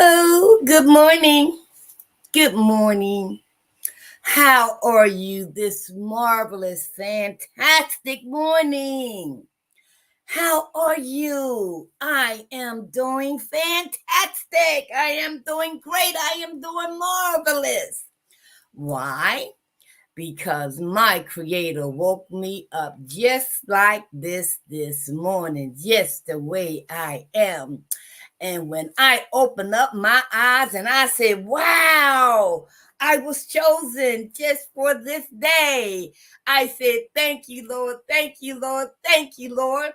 Oh, good morning. Good morning. How are you this marvelous, fantastic morning? How are you? I am doing fantastic. I am doing great. I am doing marvelous. Why? Because my creator woke me up just like this morning, just the way I am. And when I opened up my eyes and I said, wow, I was chosen just for this day. I said, thank you, Lord. Thank you, Lord. Thank you, Lord.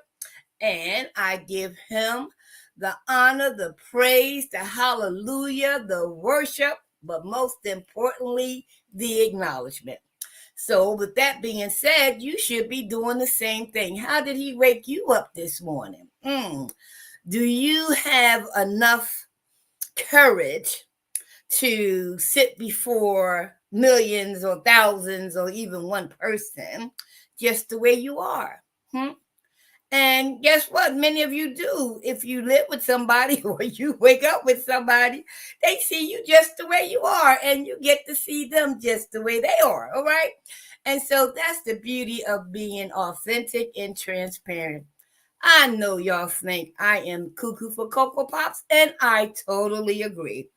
And I give him the honor, the praise, the hallelujah, the worship, but most importantly, the acknowledgement. So, with that being said, you should be doing the same thing. How did he wake you up this morning? Do you have enough courage to sit before millions or thousands or even one person just the way you are? And guess what? Many of you do. If you live with somebody or you wake up with somebody, they see you just the way you are, and you get to see them just the way they are. All right. And so that's the beauty of being authentic and transparent. I know y'all think I am cuckoo for Cocoa Pops, and I totally agree.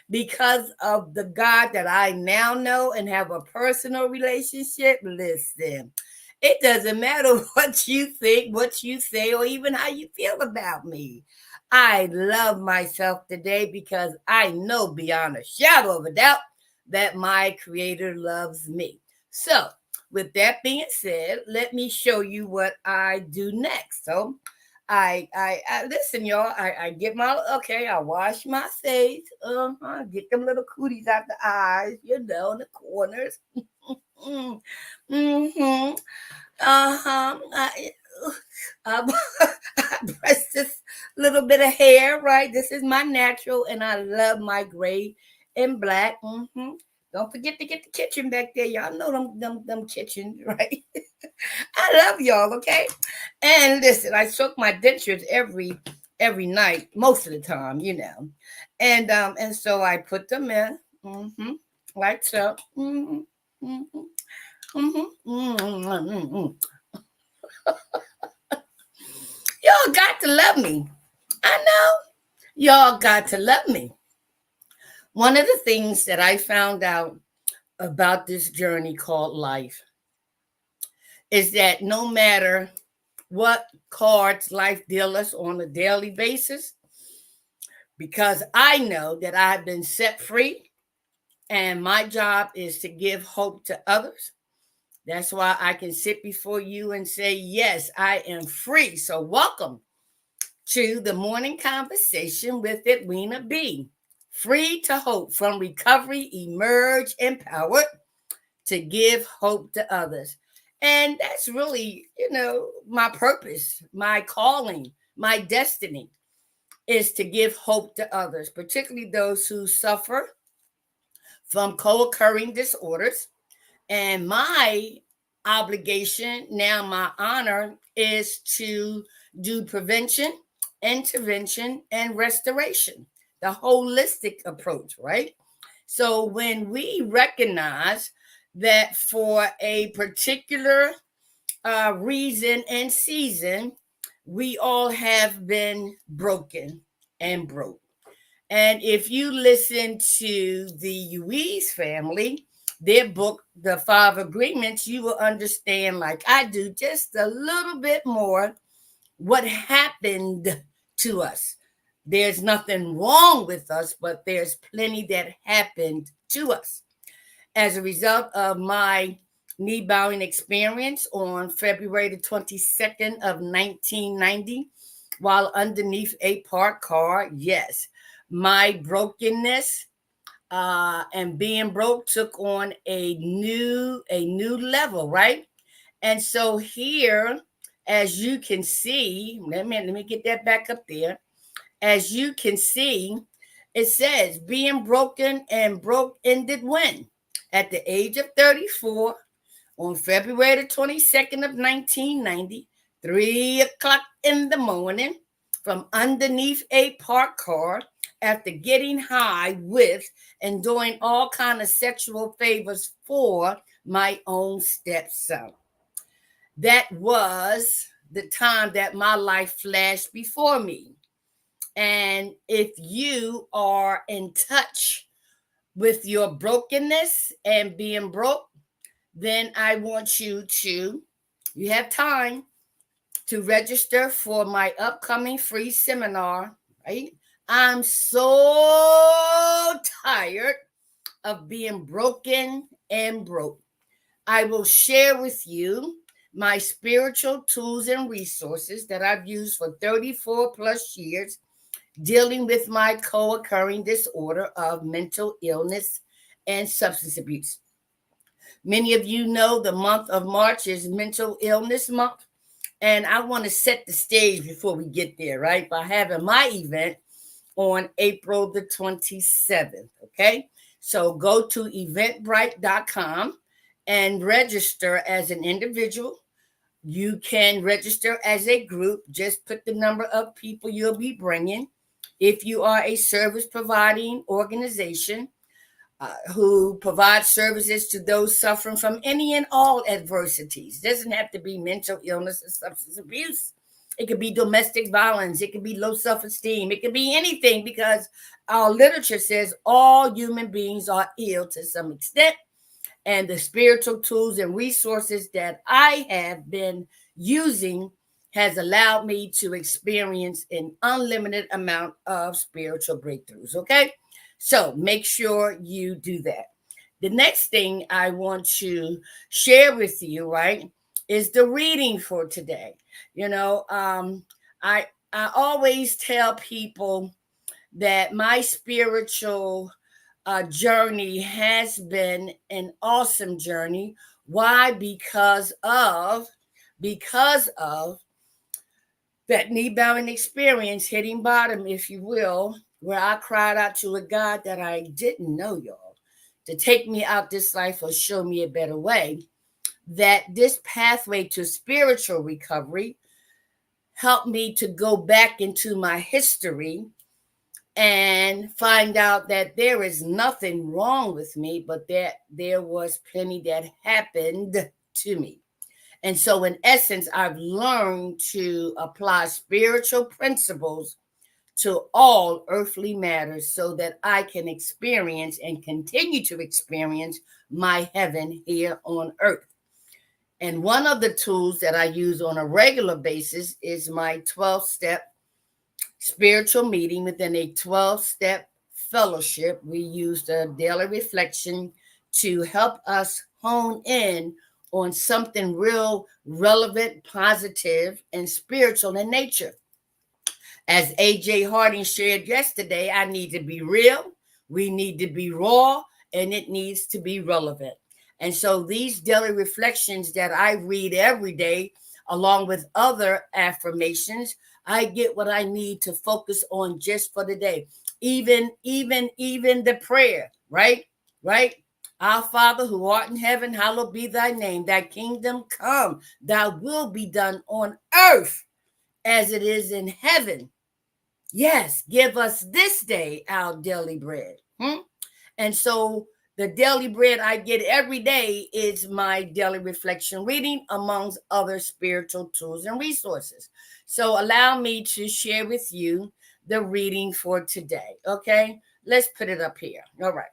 Because of the God that I now know and have a personal relationship, listen, it doesn't matter what you think, what you say, or even how you feel about me. I love myself today because I know beyond a shadow of a doubt that my Creator loves me. So, with that being said, let me show you what I do next. So, I listen, y'all. I get my okay. I wash my face. Get them little cooties out the eyes, in the corners. Mm-hmm. I, I, I brush this little bit of hair, right? This is my natural, and I love my gray and black. Don't forget to get the kitchen back there. Y'all know them kitchens, right? I love y'all, okay? And listen, I soak my dentures every night, most of the time, and so I put them in, like so. Y'all got to love me. I know y'all got to love me. One of the things that I found out about this journey called life is that no matter what cards life deals us on a daily basis, because I know that I've been set free and my job is to give hope to others. That's why I can sit before you and say, yes, I am free. So, welcome to the morning conversation with Edwina B. Free to hope, from recovery, emerge empowered to give hope to others. And that's really, my purpose, my calling, my destiny is to give hope to others, particularly those who suffer from co occurring disorders. And my obligation, now my honor, is to do prevention, intervention, and restoration, the holistic approach, right? So when we recognize that for a particular reason and season, we all have been broken and broke. And if you listen to the Uiz family, their book, The Five Agreements, you will understand, like I do, just a little bit more what happened to us. There's nothing wrong with us, but there's plenty that happened to us. As a result of my knee bowing experience on February the 22nd of 1990, while underneath a parked car, yes, my brokenness and being broke took on a new level, right? And so here, as you can see, let me get that back up there. As you can see, it says being broken and broke ended when? At the age of 34, on February the 22nd of 1990, 3 o'clock in the morning. from underneath a parked car after getting high with and doing all kind of sexual favors for my own stepson. That was the time that my life flashed before me. And if you are in touch with your brokenness and being broke, then I want you have time to register for my upcoming free seminar, right? I'm so tired of being broken and broke. I will share with you my spiritual tools and resources that I've used for 34 plus years dealing with my co occurring disorder of mental illness and substance abuse. Many of you know the month of March is Mental Illness Month. And I want to set the stage before we get there, right? By having my event on April the 27th, okay? So go to eventbrite.com and register as an individual. You can register as a group. Just put the number of people you'll be bringing. If you are a service providing organization, who provide services to those suffering from any and all adversities. It doesn't have to be mental illness and substance abuse. It could be domestic violence. It could be low self-esteem. It could be anything, because our literature says all human beings are ill to some extent. And the spiritual tools and resources that I have been using has allowed me to experience an unlimited amount of spiritual breakthroughs. Okay? So make sure you do that. The next thing I want to share with you, right, is the reading for today. I always tell people that my spiritual journey has been an awesome journey. Why? Because of that knee bowing experience, hitting bottom, if you will, where I cried out to a God that I didn't know, y'all, to take me out this life or show me a better way. That this pathway to spiritual recovery helped me to go back into my history and find out that there is nothing wrong with me, but that there was plenty that happened to me. And so, in essence, I've learned to apply spiritual principles to all earthly matters so that I can experience and continue to experience my heaven here on earth. And one of the tools that I use on a regular basis is my 12-step spiritual meeting within a 12-step fellowship. We use the daily reflection to help us hone in on something real relevant, positive, and spiritual in nature. As AJ Harding shared yesterday, I need to be real, we need to be raw, and it needs to be relevant. And so these daily reflections that I read every day, along with other affirmations, I get what I need to focus on just for the day. Even the prayer, right? Right? Our Father who art in heaven, hallowed be thy name. Thy kingdom come, thy will be done on earth as it is in heaven. Yes, give us this day our daily bread. And so the daily bread I get every day is my daily reflection reading, amongst other spiritual tools and resources. So allow me to share with you the reading for today. Okay, let's put it up here. All right.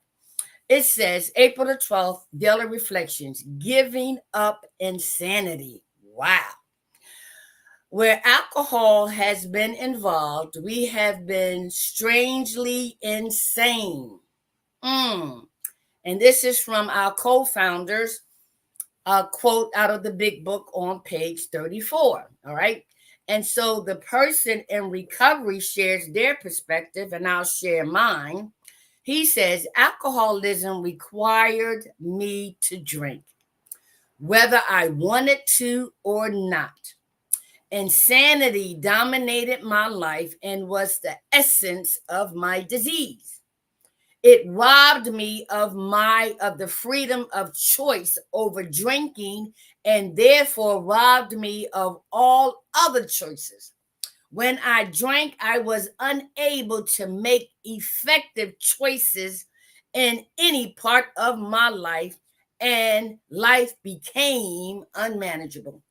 It says April the 12th, daily reflections, giving up insanity. Wow. Where alcohol has been involved, we have been strangely insane. And this is from our co-founders, a quote out of the big book on page 34. All right. And so the person in recovery shares their perspective, and I'll share mine. He says, alcoholism required me to drink, whether I wanted to or not. Insanity dominated my life and was the essence of my disease. It robbed me of the freedom of choice over drinking, and therefore robbed me of all other choices. When I drank, I was unable to make effective choices in any part of my life, and life became unmanageable.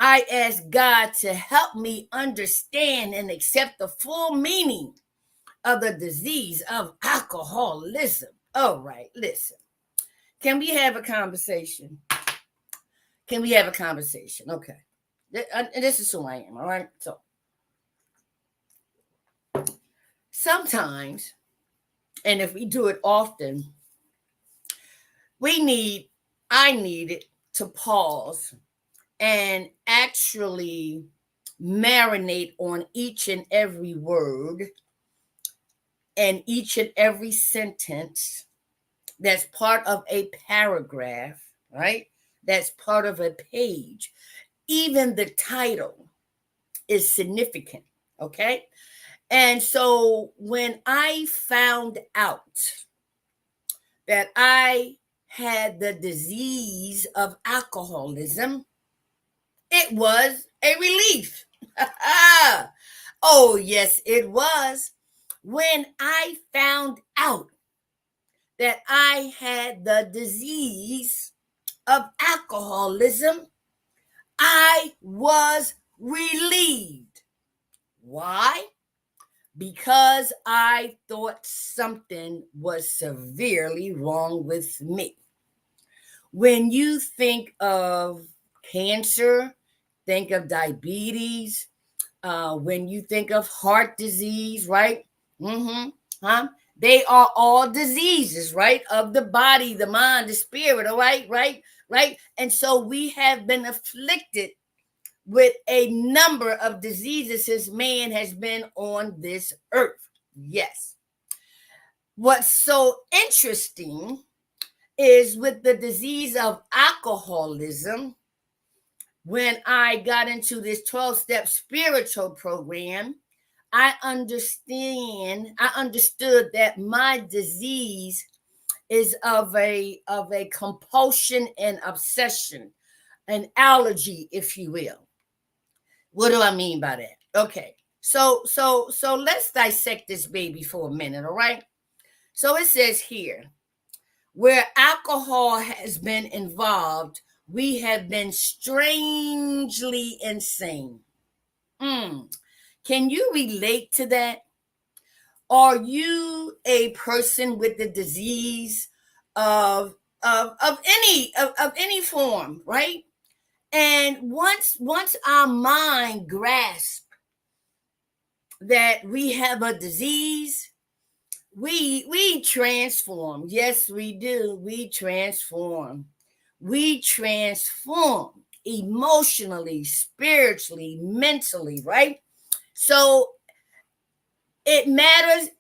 I asked God to help me understand and accept the full meaning of the disease of alcoholism. All right, listen. Can we have a conversation? Can we have a conversation? Okay. This is who I am, all right? So sometimes, and if we do it often, I needed to pause and actually marinate on each and every word and each and every sentence that's part of a paragraph, right? That's part of a page. Even the title is significant, okay? And so when I found out that I had the disease of alcoholism, it was a relief. Oh, yes, it was. When I found out that I had the disease of alcoholism, I was relieved. Why? Because I thought something was severely wrong with me. When you think of cancer, think of diabetes, when you think of heart disease, right? Huh? They are all diseases, right? Of the body, the mind, the spirit, all right, right. And so we have been afflicted with a number of diseases since man has been on this earth. Yes. What's so interesting is with the disease of alcoholism, when I got into this 12-step spiritual program, I understood that my disease is of a compulsion and obsession, an allergy, if you will. What do I mean by that? Okay. So let's dissect this baby for a minute, all right? So it says here, where alcohol has been involved, we have been strangely insane. Can you relate to that? Are you a person with the disease of any form, right? And once our mind grasps that we have a disease, we transform. Yes, we do. We transform. We transform emotionally, spiritually, mentally, right? So it matters,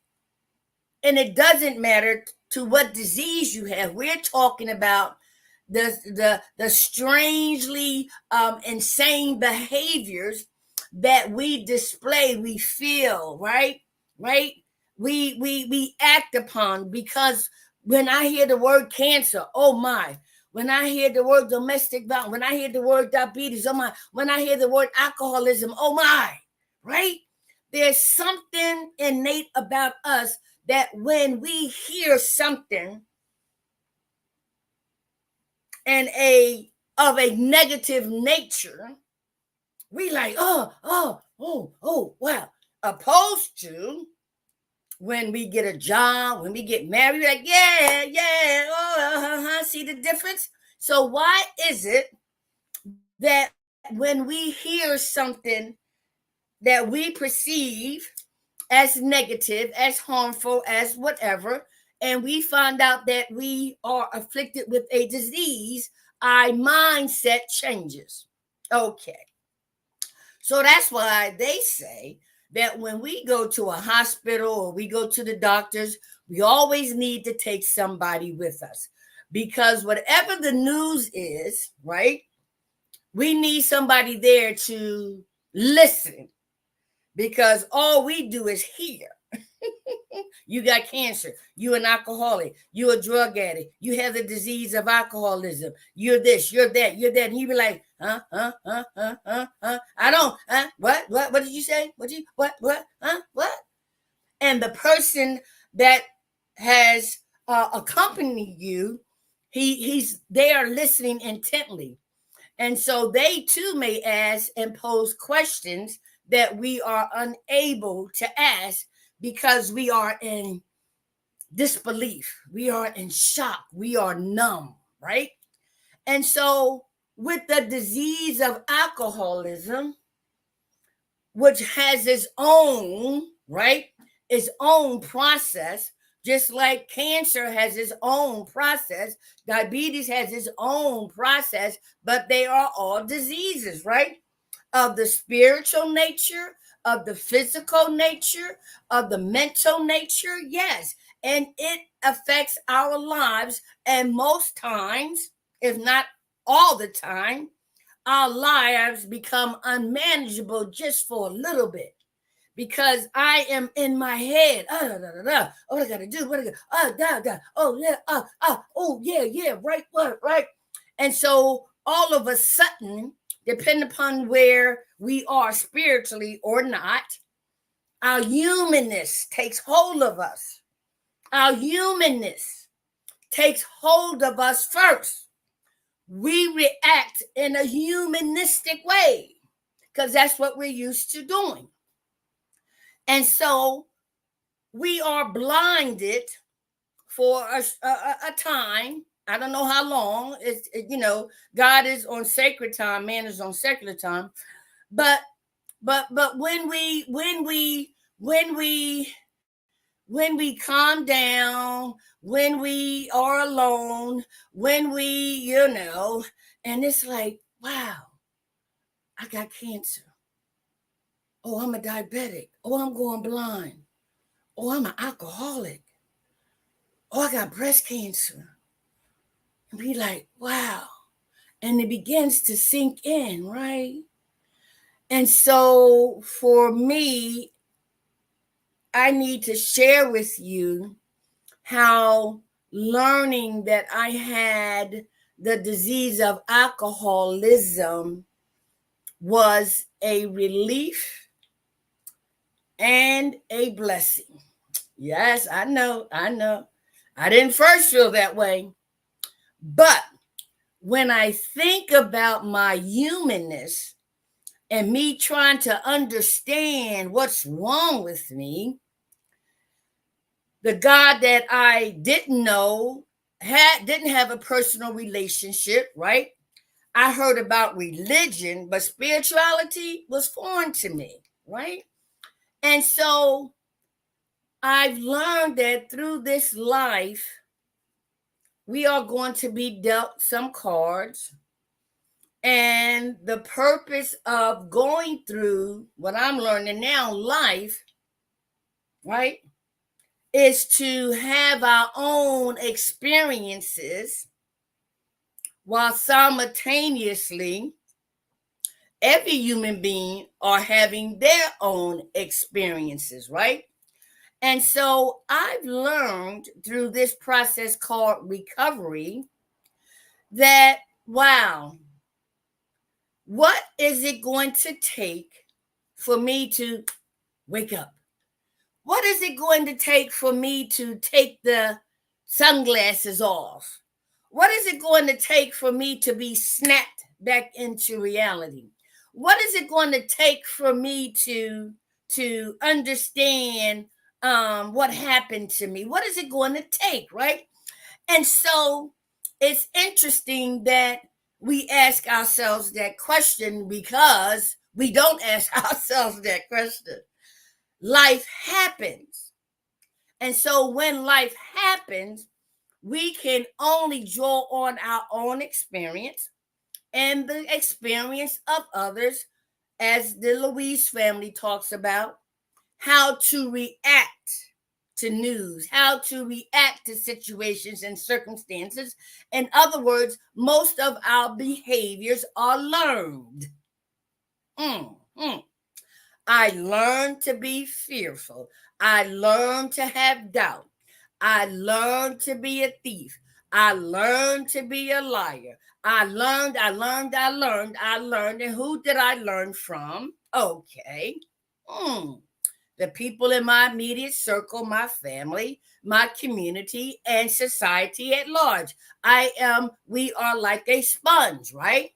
and it doesn't matter to what disease you have. We're talking about the strangely insane behaviors that we display, we feel, right? We act upon, because when I hear the word cancer, oh my. When I hear the word domestic violence, when I hear the word diabetes, oh my. When I hear the word alcoholism, oh my, right? There's something innate about us that when we hear something and of a negative nature, we like, oh, wow. Opposed to when we get a job, when we get married, we're like, yeah, see the difference? So why is it that when we hear something that we perceive as negative, as harmful, as whatever, and we find out that we are afflicted with a disease, our mindset changes? Okay. So that's why they say that when we go to a hospital or we go to the doctors, we always need to take somebody with us, because whatever the news is, right, we need somebody there to listen, because all we do is hear. You got cancer. You an alcoholic. You a drug addict. You have the disease of alcoholism. You're this, you're that, you're that. And you be like, I don't, what did you say? What, what? And the person that has accompanied you, they are listening intently. And so they too may ask and pose questions that we are unable to ask because we are in disbelief. We are in shock. We are numb, right? And so with the disease of alcoholism, which has its own, right, its own process, just like cancer has its own process, diabetes has its own process, but they are all diseases, right? Of the spiritual nature, of the physical nature, of the mental nature, yes. And it affects our lives. And most times, if not all the time, our lives become unmanageable just for a little bit. Because I am in my head. What I gotta do? What I gotta? Oh yeah. Oh yeah. Right. And so all of a sudden, depending upon where we are spiritually or not, our humanness takes hold of us. Our humanness takes hold of us first. We react in a humanistic way because that's what we're used to doing. And so we are blinded for a time. I don't know how long. God is on sacred time, man is on secular time. But when we calm down, when we are alone, when we, and it's like, wow, I got cancer. Oh, I'm a diabetic. Oh, I'm going blind. Oh, I'm an alcoholic. Oh, I got breast cancer. And be like, wow. And it begins to sink in, right? And so for me, I need to share with you how learning that I had the disease of alcoholism was a relief and a blessing. Yes, I know. I didn't first feel that way. But when I think about my humanness and me trying to understand what's wrong with me, the God that I didn't know didn't have a personal relationship, right? I heard about religion, but spirituality was foreign to me, right? And so I've learned that through this life, we are going to be dealt some cards. And the purpose of going through what I'm learning now, life, right, is to have our own experiences while simultaneously every human being are having their own experiences, right? And so I've learned through this process called recovery that, wow, what is it going to take for me to wake up? What is it going to take for me to take the sunglasses off? What is it going to take for me to be snapped back into reality? What is it going to take for me to understand what happened to me? What is it going to take, right? And so it's interesting that we ask ourselves that question because we don't ask ourselves that question. Life happens. And so when life happens, we can only draw on our own experience and the experience of others, as the Louise family talks about, how to react to news, how to react to situations and circumstances. In other words, most of our behaviors are learned. I learned to be fearful. I learned to have doubt. I learned to be a thief. I learned to be a liar. I learned. And who did I learn from? Okay. Hmm. The people in my immediate circle, my family, my community, and society at large. We are like a sponge, right?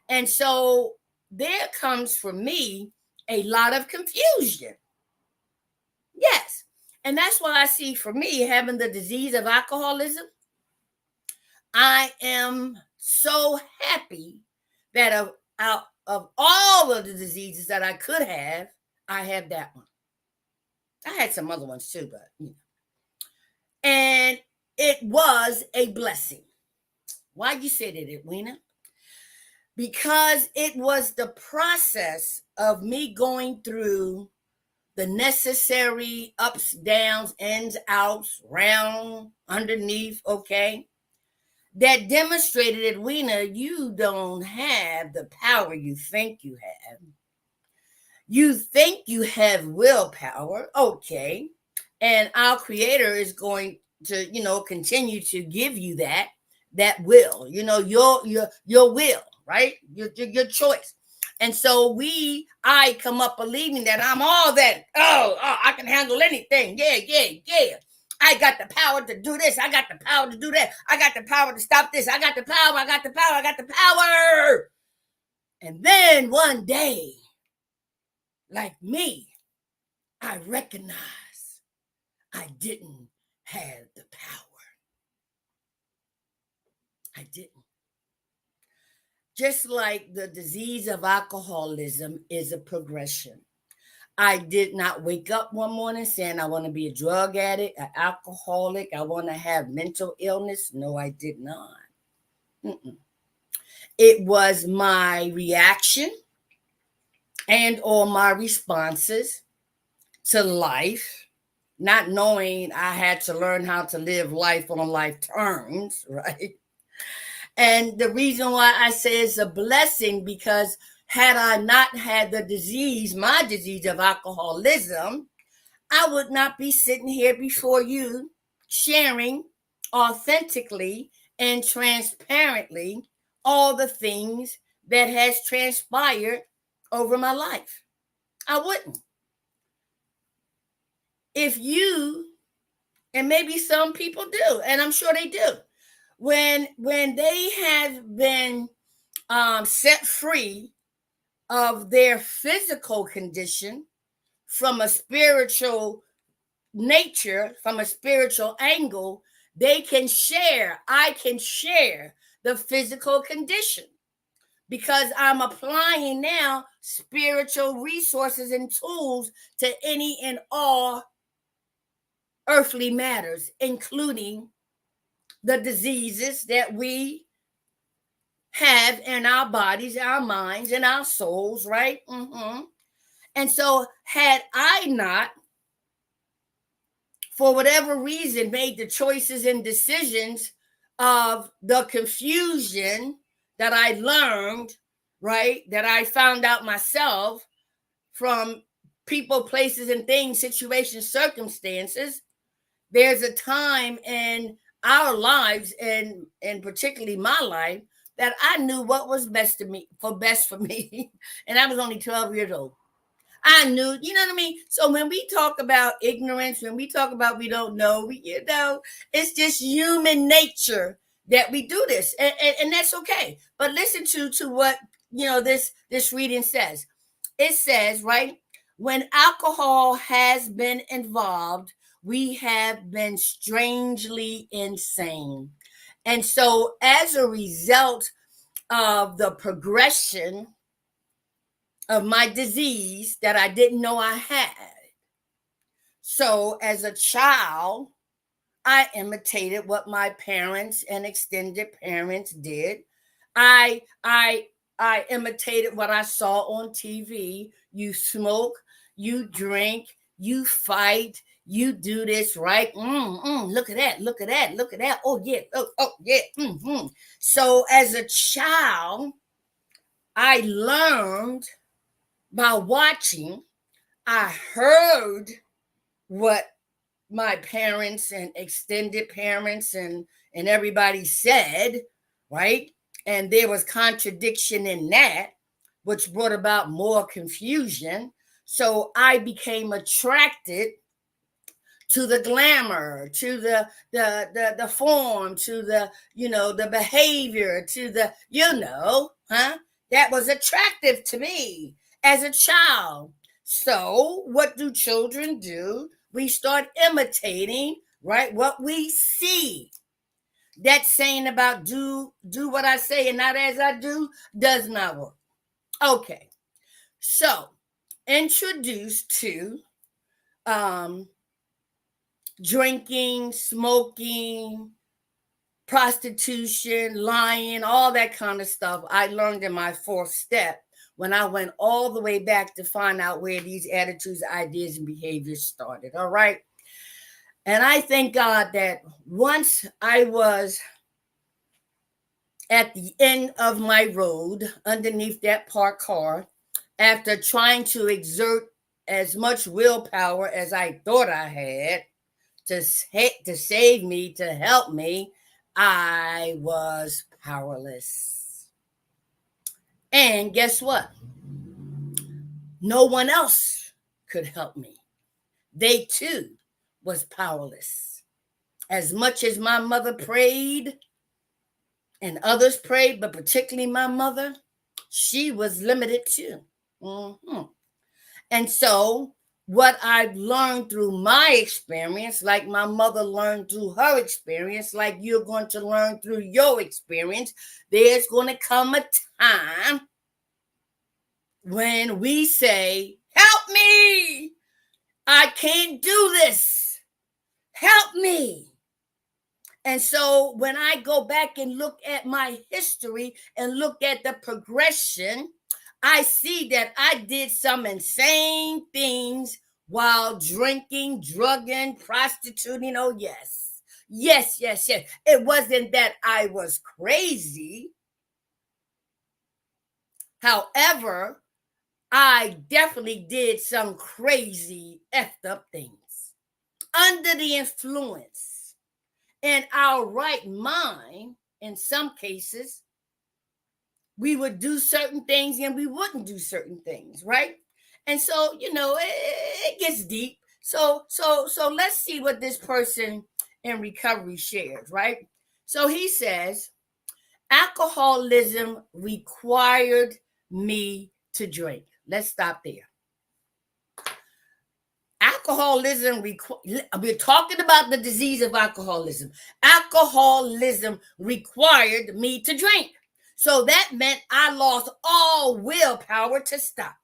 And so there comes for me a lot of confusion. Yes. And that's why I see for me having the disease of alcoholism, I am so happy that out of all of the diseases that I could have, I have that one. I had some other ones too, but you know. And it was a blessing. Why you said it, Edwina? Because it was the process of me going through the necessary ups, downs, ins, outs, round, underneath, okay, that demonstrated, Edwina, you don't have the power you think you have. You think you have willpower, okay, and our Creator is going to, continue to give you that will, your will, right? Your choice. And so I come up believing that I'm all that. Oh, I can handle anything. Yeah, yeah, yeah. I got the power to do this. I got the power to do that. I got the power to stop this. I got the power. I got the power. I got the power. And then one day, like me, I recognize I didn't have the power. I didn't. Just like the disease of alcoholism is a progression. I did not wake up one morning saying I want to be a drug addict, an alcoholic, I want to have mental illness. No, I did not. Mm-mm. It was my reaction and or my responses to life, not knowing I had to learn how to live life on life terms, right? And the reason why I say it's a blessing, because had I not had the disease, my disease of alcoholism, I would not be sitting here before you sharing authentically and transparently all the things that has transpired over my life. I wouldn't. If you, and maybe some people do, and I'm sure they do, when they have been set free of their physical condition from a spiritual nature, from a spiritual angle, I can share the physical condition, because I'm applying now spiritual resources and tools to any and all earthly matters, including the diseases that we have in our bodies, our minds, and our souls, right? Mm-hmm. And so, had I not, for whatever reason, made the choices and decisions of the confusion that I learned, right, that I found out myself from people, places, and things, situations, circumstances, there's a time in our lives, and particularly my life, that I knew what was best for me. And I was only 12 years old. I knew, you know what I mean? So when we talk about ignorance, when we talk about we don't know, it's just human nature that we do this. And that's okay. But listen to what, this reading says. It says, right, when alcohol has been involved, we have been strangely insane. And so as a result of the progression of my disease that I didn't know I had, so as a child, I imitated what my parents and extended parents did. I I I imitated what I saw on TV. You smoke, you drink, you fight, you do this, right? Look at that, look at that, look at that. Oh yeah, oh yeah. So as a child, I learned by watching I heard what my parents and extended parents and everybody said, right? And there was contradiction in that, which brought about more confusion. So I became attracted to the glamour, to the form, to the the behavior, to the that was attractive to me as a child. So what do children do? We start imitating, right, what we see. That saying about do what I say and not as I do does not work. Okay, so introduced to drinking, smoking, prostitution, lying, all that kind of stuff. I learned in my fourth step when I went all the way back to find out where these attitudes, ideas, and behaviors started. All right. And I thank God that once I was at the end of my road underneath that parked car, after trying to exert as much willpower as I thought I had to save me, to help me, I was powerless. And guess what? No one else could help me. They too was powerless. As much as my mother prayed and others prayed, but particularly my mother, she was limited too. Mm-hmm. And so what I've learned through my experience, like my mother learned through her experience, like you're going to learn through your experience, there's going to come a time when we say, help me, I can't do this, help me. And so when I go back and look at my history and look at the progression, I see that I did some insane things while drinking, drugging, prostituting. Oh, yes. Yes, yes, yes. It wasn't that I was crazy. However, I definitely did some crazy effed up things under the influence. In our right mind, in some cases, we would do certain things and we wouldn't do certain things, right? And so, it gets deep. So let's see what this person in recovery shares, right? So he says, alcoholism required me to drink. Let's stop there. Alcoholism, we're talking about the disease of alcoholism. Alcoholism required me to drink. So that meant I lost all willpower to stop.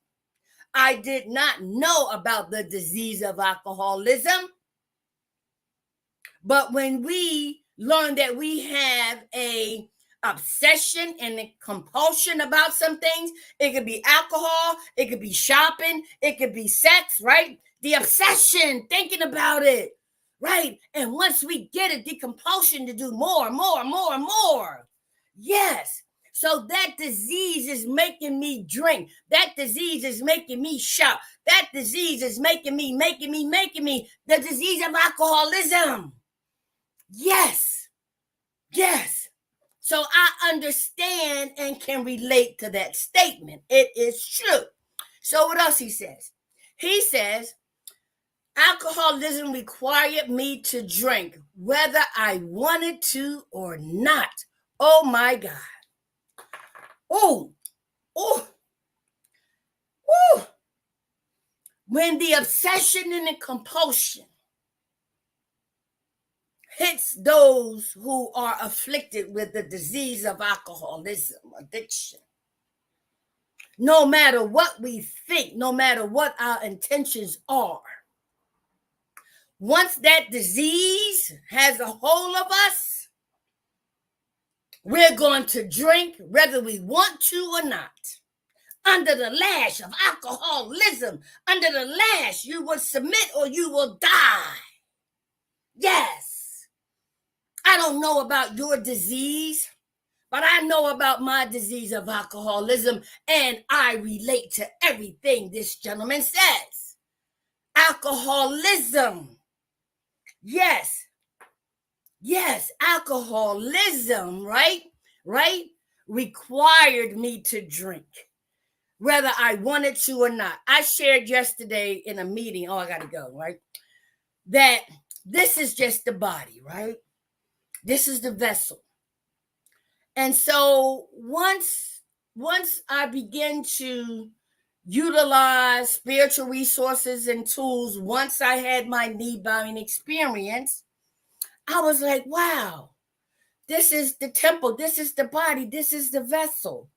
I did not know about the disease of alcoholism. But when we learn that we have a obsession and a compulsion about some things, it could be alcohol, it could be shopping, it could be sex, right? The obsession, thinking about it, right? And once we get it, the compulsion to do more, more, more, more. Yes. So that disease is making me drink. That disease is making me shout. That disease is making me the disease of alcoholism. Yes. Yes. So I understand and can relate to that statement. It is true. So what else he says? He says, alcoholism required me to drink, whether I wanted to or not. Oh my God. Oh, oh, oh. When the obsession and the compulsion hits those who are afflicted with the disease of alcoholism, addiction, no matter what we think, no matter what our intentions are, once that disease has a hold of us, we're going to drink whether we want to or not. Under the lash of alcoholism, under the lash, you will submit or you will die. Yes. I don't know about your disease, but I know about my disease of alcoholism, and I relate to everything this gentleman says. alcoholism. Yes, alcoholism, right? Required me to drink, whether I wanted to or not. I shared yesterday in a meeting, I gotta go, right? That this is just the body, right? This is the vessel. And so once I begin to utilize spiritual resources and tools, once I had my knee bowing experience, I was like, wow, this is the temple, this is the body, this is the vessel.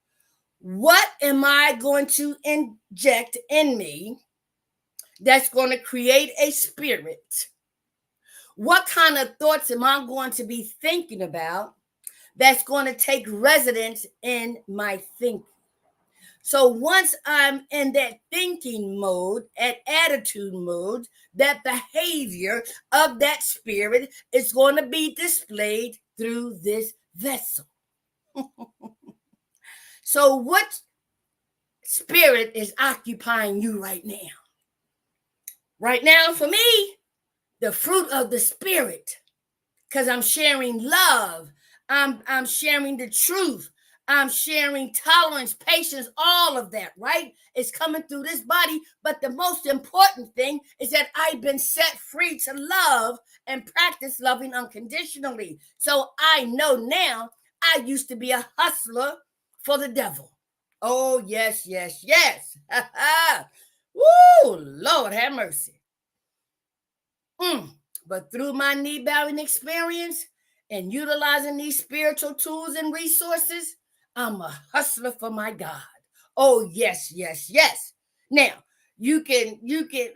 What am I going to inject in me that's going to create a spirit? What kind of thoughts am I going to be thinking about that's going to take residence in my thinking? So once I'm in that thinking mode, at attitude mode, that behavior of that spirit is going to be displayed through this vessel. So what spirit is occupying you right now? Right now, for me, the fruit of the spirit, because I'm sharing love. I'm sharing the truth. I'm sharing tolerance, patience, all of that, right? It's coming through this body. But the most important thing is that I've been set free to love and practice loving unconditionally. So I know now I used to be a hustler for the devil. Oh, yes. Woo, Lord have mercy. But through my knee bowing experience and utilizing these spiritual tools and resources, I'm a hustler for my God. Oh, yes. Now, you can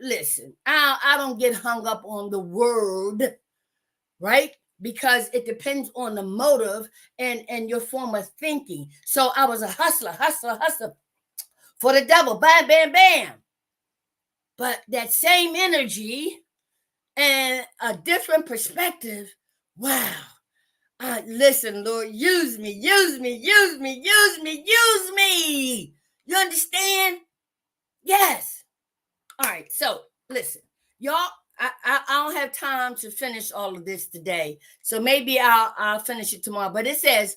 listen. I don't get hung up on the word, right? Because it depends on the motive and your form of thinking. So I was a hustler for the devil. Bam, bam, bam. But that same energy and a different perspective. Wow. Listen, Lord, use me. You understand? Yes. All right. So listen, y'all, I don't have time to finish all of this today. So maybe I'll finish it tomorrow. But it says,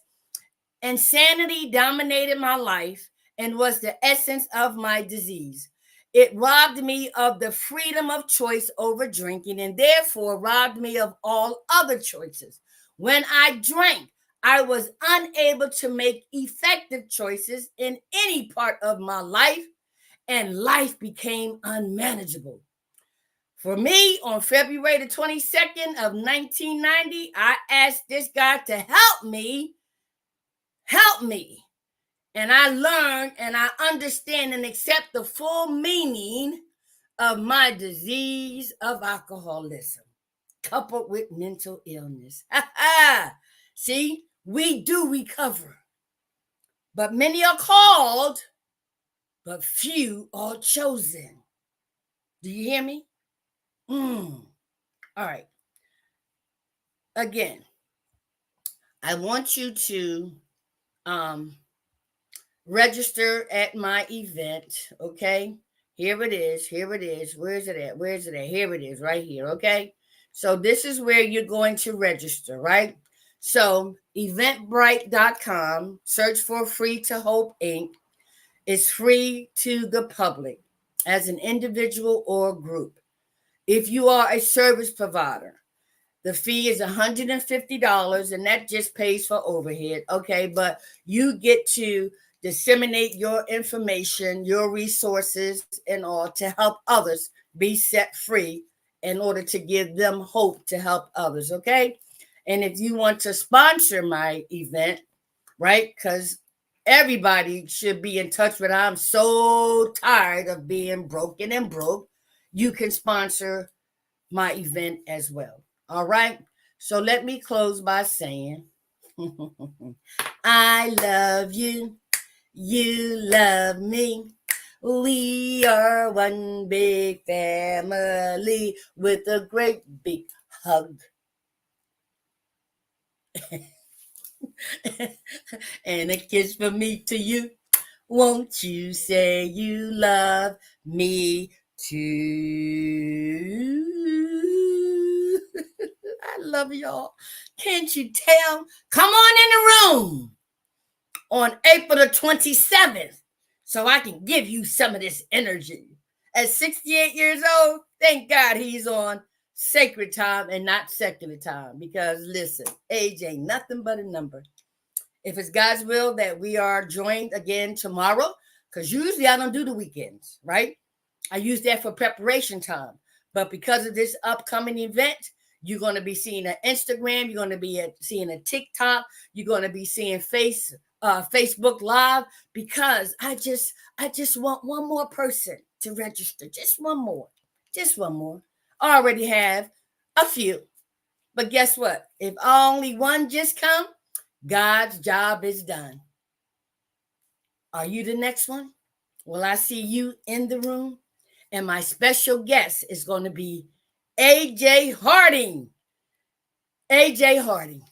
insanity dominated my life and was the essence of my disease. It robbed me of the freedom of choice over drinking and therefore robbed me of all other choices. When I drank, I was unable to make effective choices in any part of my life, and life became unmanageable. For me, on February the 22nd of 1990, I asked this God to help me. And I learned and I understand and accept the full meaning of my disease of alcoholism, coupled with mental illness. See, we do recover, but many are called, but few are chosen. Do you hear me? All right. Again, I want you to register at my event, okay? Here it is. Where is it at? Here it is, right here, okay? So this is where you're going to register, right? So eventbrite.com, search for Free to Hope Inc. It's free to the public as an individual or group. If you are a service provider, the fee is $150, and that just pays for overhead, okay? But you get to disseminate your information, your resources, and all to help others be set free in order to give them hope to help others, okay? And if you want to sponsor my event, right? Because everybody should be in touch with, I'm so tired of being broken and broke. You can sponsor my event as well. All right. So let me close by saying, I love you. You love me. We are one big family with a great big hug. And a kiss from me to you. Won't you say you love me too? love y'all. Can't you tell? Come on in the room on April the 27th so I can give you some of this energy. At 68 years old, thank God he's on sacred time and not secular time, because listen, age ain't nothing but a number. If it's God's will that we are joined again tomorrow, because usually I don't do the weekends, right? I use that for preparation time. But because of this upcoming event, you're going to be seeing an Instagram, you're going to be seeing a TikTok, you're going to be seeing Facebook Live, because I just want one more person to register. Just one more. I already have a few. But guess what? If only one just come, God's job is done. Are you the next one? Will I see you in the room? And my special guest is going to be AJ Harding. AJ Harding.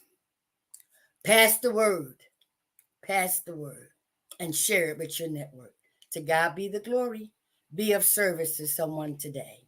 Pass the word. And share it with your network. To God be the glory. Be of service to someone today.